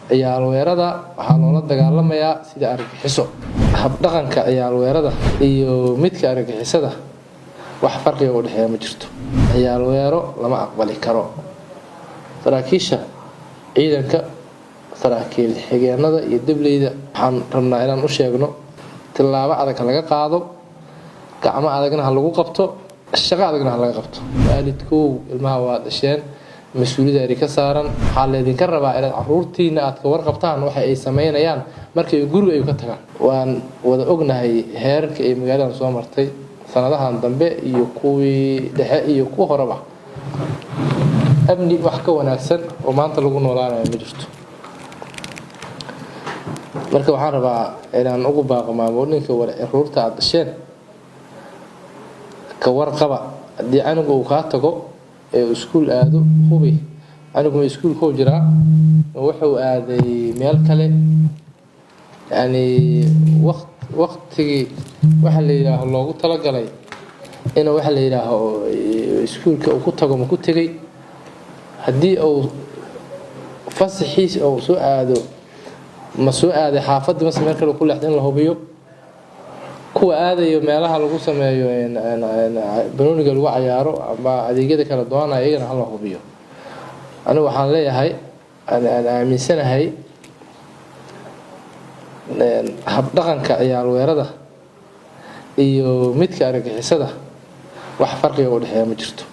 ciyaal weerada waxaa loola dagaalamayaa sida argagixiso. Habdhaqanka ciyaal weerada iyo midka argagixisada wax farqiga u dhexeeya ma jirto. Ciyaal weero lama aqbali karo. Saraakiisha ciidanka, saraakiil xigeenada iyo dableyda waxaan rabnaa inaan u sheegno tilaabo adag laga qaado, gacmo adagna ha lagu qabto, shaqo adagna ha laga qabto. Waalidku ilmaha waa dhasheen, mas'uuliyad ka saaran, waxaa leedinka rabaa inaad caruurtiina aad ka warqabtaan waxa ay sameynayaan markay guriga ay ka tagaan. Waan wada ognahay heerarka ay magaalada soo martay sanadahan dambe iyo kuwii dhexe iyo kuwa horeba. Amni wax ka wanaagsan oo maanta lagu noolaanayo ma jirto. Marka waxaan rabaa inaan ugu baaqo maamulka caruurta aad dhasheen ka warqaba haddii anigu uu ka tago iskuul aado hubi anigu iskuul ku jiraa wuxuu aaday meel kale waqtigi waxa la yiraahdo loogu talagalay in waxa la yiraahdo iskuulka uu ku tago ma ku tagay haddii uu fasaxiis oo soo aado ma soo aaday xaafadda mas meel kale ku leexday in la hubiyo kuwa aadayo meelaha lagu sameeyo banooniga lagu ciyaaro ama adeegyada kala doonaya iyagana hal la hubiyo. Anigu waxaan leeyahay aan aaminsanahay habdhaqanka ciyaal weerada iyo midka argagixisada wax farqiga u dhexeeya ma jirto.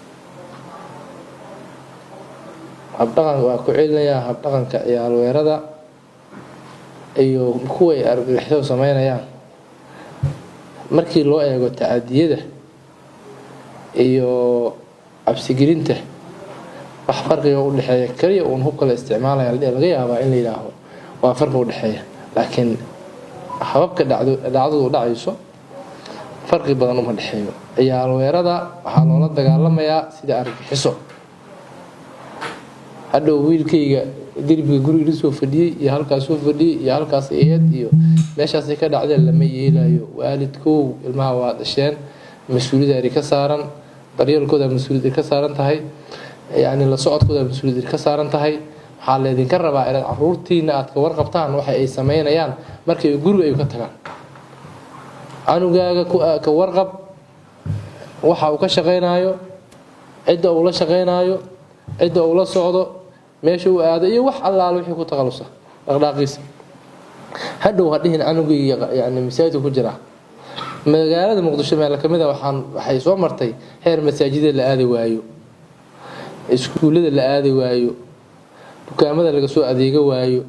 Habdhaqanka waa ku celinayaa habdhaqanka ciyaal weerada iyo kuwa argagixisada sameynayaan markii loo eego tacaadiyada iyo absigirinta wax farqiga u dhexeeya kaliya uu hubka la isticmaalayo laga yaabaa in la yiraahdo waa farqi u dhexeeya laakiin hababka dhacdadu dhacayso farqi badan uma dhexeeyo. Ciyaal weerada waxaa loola dagaalamayaa sida argagixiso. hadhow wiilkayga dirbiga guriga soo fadhiyay iyo halkaas soo fadhiyay iyo halkaas eeyad iyo meeshaas ka dhacday lama yeelayo. Waalidku ilmaha waa dhasheen, mas'uuliyad ka saaran, daryeelkooda mas'uuliyad ka saaran tahay, la socodkooda mas'uuliyad ka saaran tahay. waxaa leedinka rabaa inaad caruurtiina aad ka warqabtaan waxa ay sameynayaan markay guriga ay ka tagaan. Anugaaga ka warqab waxa uu ka shaqeynayo, cidda uu la shaqeynayo, cidda uu la socdo, meesha uu aado iyo wax allaale wixii ku taqalusa dhaqdhaqaaqis. hadhow hadhihin anugayga masaajid ku jira magaalada Muqdisho meel kamid ah waxay soo martay heer masaajidada la aadi waayo, iskuulada la aadi waayo, dukaamada laga soo adeega waayo.